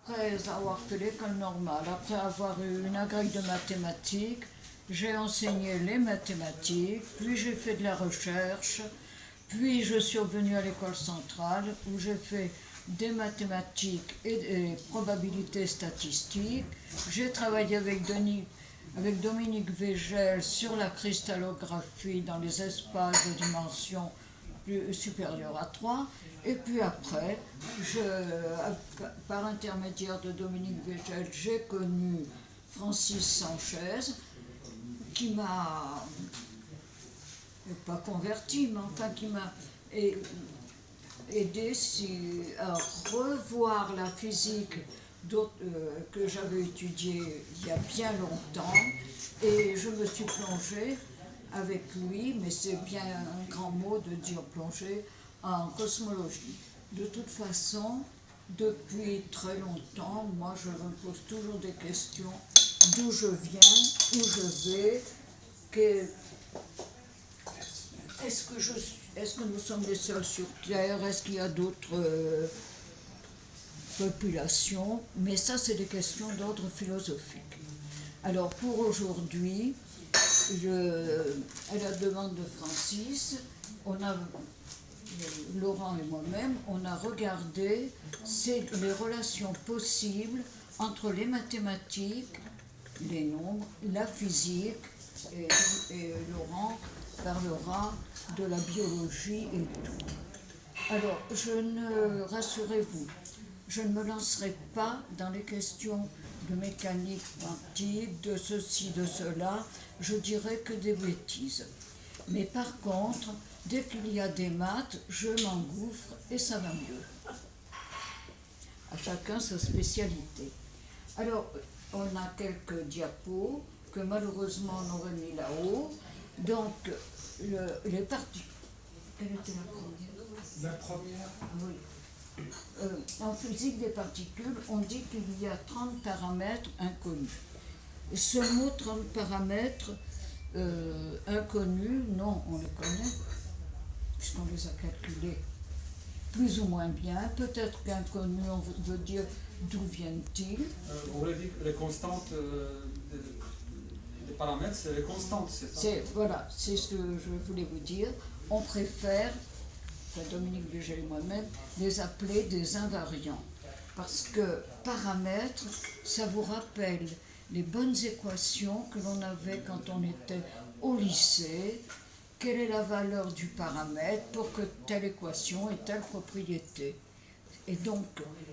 après avoir fait l'école normale, après avoir eu une agrègue de mathématiques, j'ai enseigné les mathématiques, puis j'ai fait de la recherche, puis je suis revenue à l'école centrale où j'ai fait des mathématiques et probabilités statistiques. J'ai travaillé avec Dominique Végel sur la cristallographie dans les espaces de dimension supérieure à 3. Et puis après, par intermédiaire de Dominique Végel, j'ai connu Francis Sanchez, qui m'a, pas converti, mais enfin qui m'a aidé à revoir la physique que j'avais étudiée il y a bien longtemps. Et je me suis plongée avec lui, mais c'est bien un grand mot de dire plongée, en cosmologie. De toute façon, depuis très longtemps, moi je me pose toujours des questions. D'où je viens, où je vais, est-ce que nous sommes les seuls sur Terre, est-ce qu'il y a d'autres populations, mais ça c'est des questions d'ordre philosophique. Alors pour aujourd'hui, à la demande de Francis, Laurent et moi-même, on a regardé les relations possibles entre les mathématiques, les nombres, la physique, et Laurent parlera de la biologie et tout. Alors, rassurez-vous, je ne me lancerai pas dans les questions de mécanique quantique, de ceci, de cela, je dirais que des bêtises. Mais par contre, dès qu'il y a des maths, je m'engouffre et ça va mieux. À chacun sa spécialité. Alors, on a quelques diapos que malheureusement on aurait mis là-haut. Donc, les parties. Quelle était la première? La première? Oui. En physique des particules, on dit qu'il y a 30 paramètres inconnus. Et ce mot 30 paramètres inconnus, non, on les connaît, puisqu'on les a calculés plus ou moins bien. Peut-être qu'inconnu, on veut dire d'où viennent-ils. On voulait dire que les constantes des paramètres, c'est les constantes, c'est ça? Voilà, c'est ce que je voulais vous dire. On préfère, Dominique Végel et moi-même, les appeler des invariants. Parce que paramètres, ça vous rappelle les bonnes équations que l'on avait quand on était au lycée. Quelle est la valeur du paramètre pour que telle équation ait telle propriété? Et donc,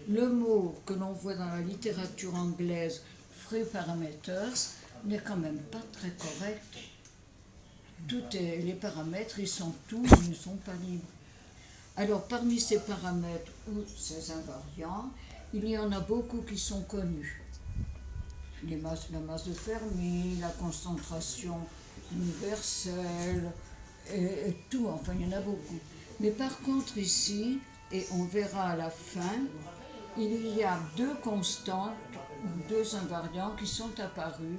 le mot que l'on voit dans la littérature anglaise, free parameters, n'est quand même pas très correct. Les paramètres, ils sont tous, ils ne sont pas libres. Alors, parmi ces paramètres ou ces invariants, il y en a beaucoup qui sont connus. La masse de Fermi, la concentration universelle, et tout, enfin il y en a beaucoup. Mais par contre ici, et on verra à la fin, il y a deux constantes, ou deux invariants qui sont apparus,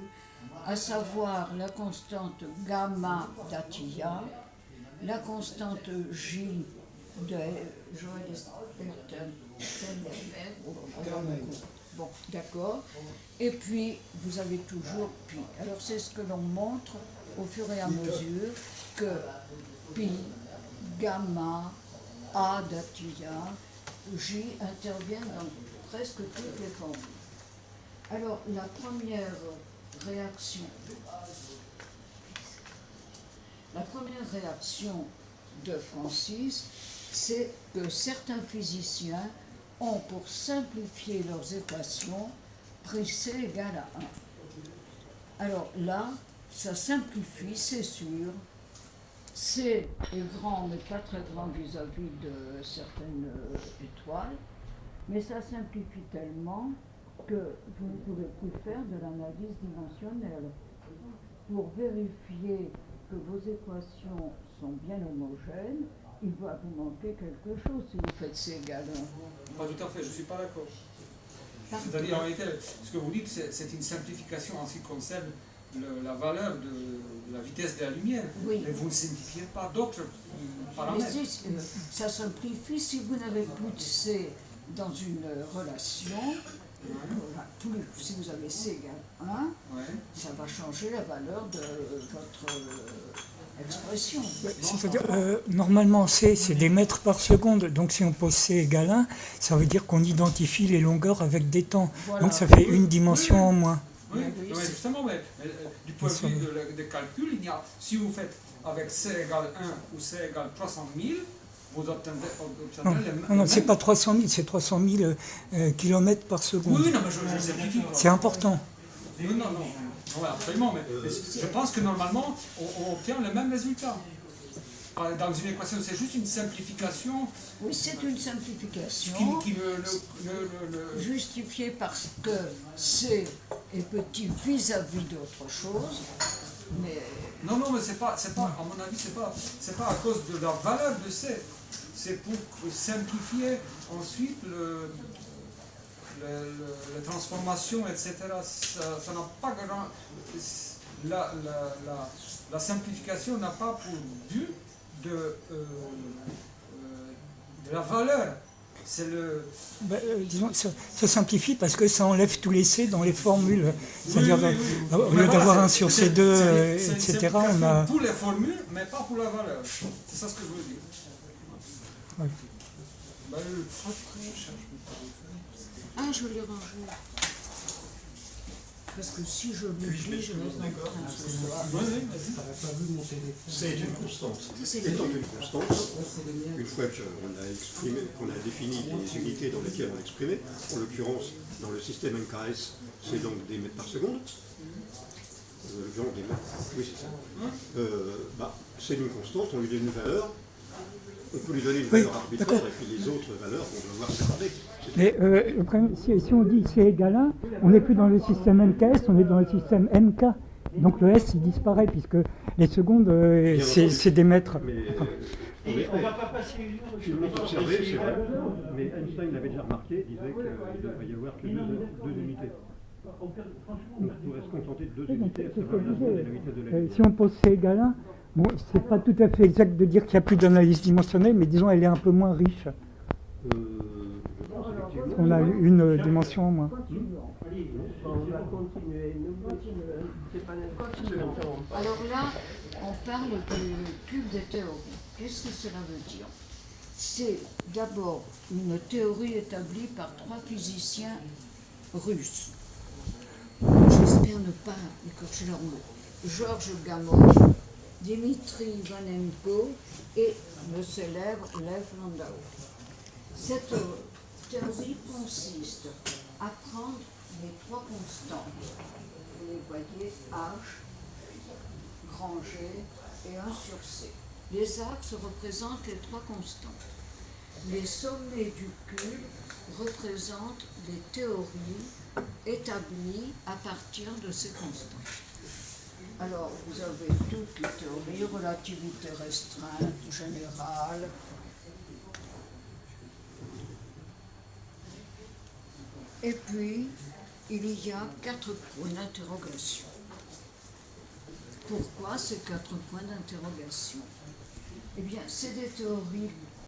à savoir la constante gamma d'Atiyah, la constante J de Joël Sternberg. Bon, d'accord. Et puis, vous avez toujours pi. Alors, c'est ce que l'on montre au fur et à mesure que pi, gamma, A d'Atiyah, J interviennent dans presque toutes les formules. Alors, la première réaction de Francis, c'est que certains physiciens ont, pour simplifier leurs équations, pris C égale à 1. Alors là, ça simplifie, c'est sûr. C est grand, mais pas très grand vis-à-vis de certaines étoiles, mais ça simplifie tellement que vous ne pouvez plus faire de l'analyse dimensionnelle. Pour vérifier que vos équations sont bien homogènes, il va vous manquer quelque chose si vous faites C égale 1. Pas tout à fait, je ne suis pas d'accord. C'est-à-dire, en réalité, ce que vous dites, c'est une simplification en ce qui concerne la valeur de la vitesse de la lumière. Oui. Mais vous ne simplifiez pas d'autres paramètres. Mais ça simplifie si vous n'avez plus de C dans une relation, si vous avez C égale 1, ça va changer la valeur de votre expression. C'est-à-dire, normalement, C, c'est des mètres par seconde. Donc, si on pose C égale 1, ça veut dire qu'on identifie les longueurs avec des temps. Voilà. Donc, ça fait une dimension en moins. Oui, mais justement, du point de vue des calculs, si vous faites avec C égale 1 ou C égale 300 000, vous obtiendrez non, c'est pas 300 000, c'est 300 000 km par seconde. Oui, non, mais je simplifie. C'est important. Non, absolument, mais je pense que normalement, on obtient le même résultat. Dans une équation, c'est juste une simplification. Oui, c'est une simplification. Justifiée parce que C est petit vis-à-vis d'autre chose. Mais... Non, mais c'est pas, à mon avis, c'est pas à cause de la valeur de C. C'est pour simplifier ensuite la transformation, etc. Ça n'a pas grand... La simplification n'a pas pour but de la valeur. C'est le... disons, ça simplifie parce que ça enlève tous les C dans les formules. C'est-à-dire, au lieu d'avoir un sur C2, etc., on a... Pour les formules, mais pas pour la valeur. C'est ça ce que je veux dire. Ouais. Ah, je l'ai rangé. Parce que si je l'oublie, je vais d'accord. C'est une constante. Étant une constante, une fois qu'on a défini les unités dans lesquelles on exprimait, en l'occurrence dans le système MKS, c'est donc des mètres par seconde. Oui, c'est ça. C'est une constante, on lui donne une valeur. On peut lui donner une valeur arbitraire et puis les autres valeurs, on va devoir faire avec. Mais le problème, si on dit C égale 1, on n'est plus dans le système MKS, on est dans le système MK. Donc le S il disparaît puisque les secondes, c'est des mètres. On ne va pas passer une heure sur les observer, c'est vrai. Mais Einstein l'avait déjà remarqué, il disait qu'il ne devrait y avoir que deux unités. On pourrait se contenter de deux unités, à savoir la seconde et la vitesse de la lumière. Si on pose C égale 1, bon, c'est pas tout à fait exact de dire qu'il n'y a plus d'analyse dimensionnelle, mais disons elle est un peu moins riche. On a une dimension en moins. On va continuer, c'est pas n'importe quoi. Alors là, on parle du cube des théories. Qu'est-ce que cela veut dire? C'est d'abord une théorie établie par 3 physiciens russes. J'espère ne pas écorcher leur mot. Georges Gamow, Dimitri Ivanenko et le célèbre Lev Landau. Cette théorie consiste à prendre les 3 constantes. Vous les voyez, H, grand G et 1 sur C. Les axes représentent les 3 constantes. Les sommets du cube représentent les théories établies à partir de ces constantes. Alors, vous avez toutes les théories, relativité restreinte, générale. Et puis, il y a 4 points d'interrogation. Pourquoi ces 4 points d'interrogation? Eh bien, c'est des théories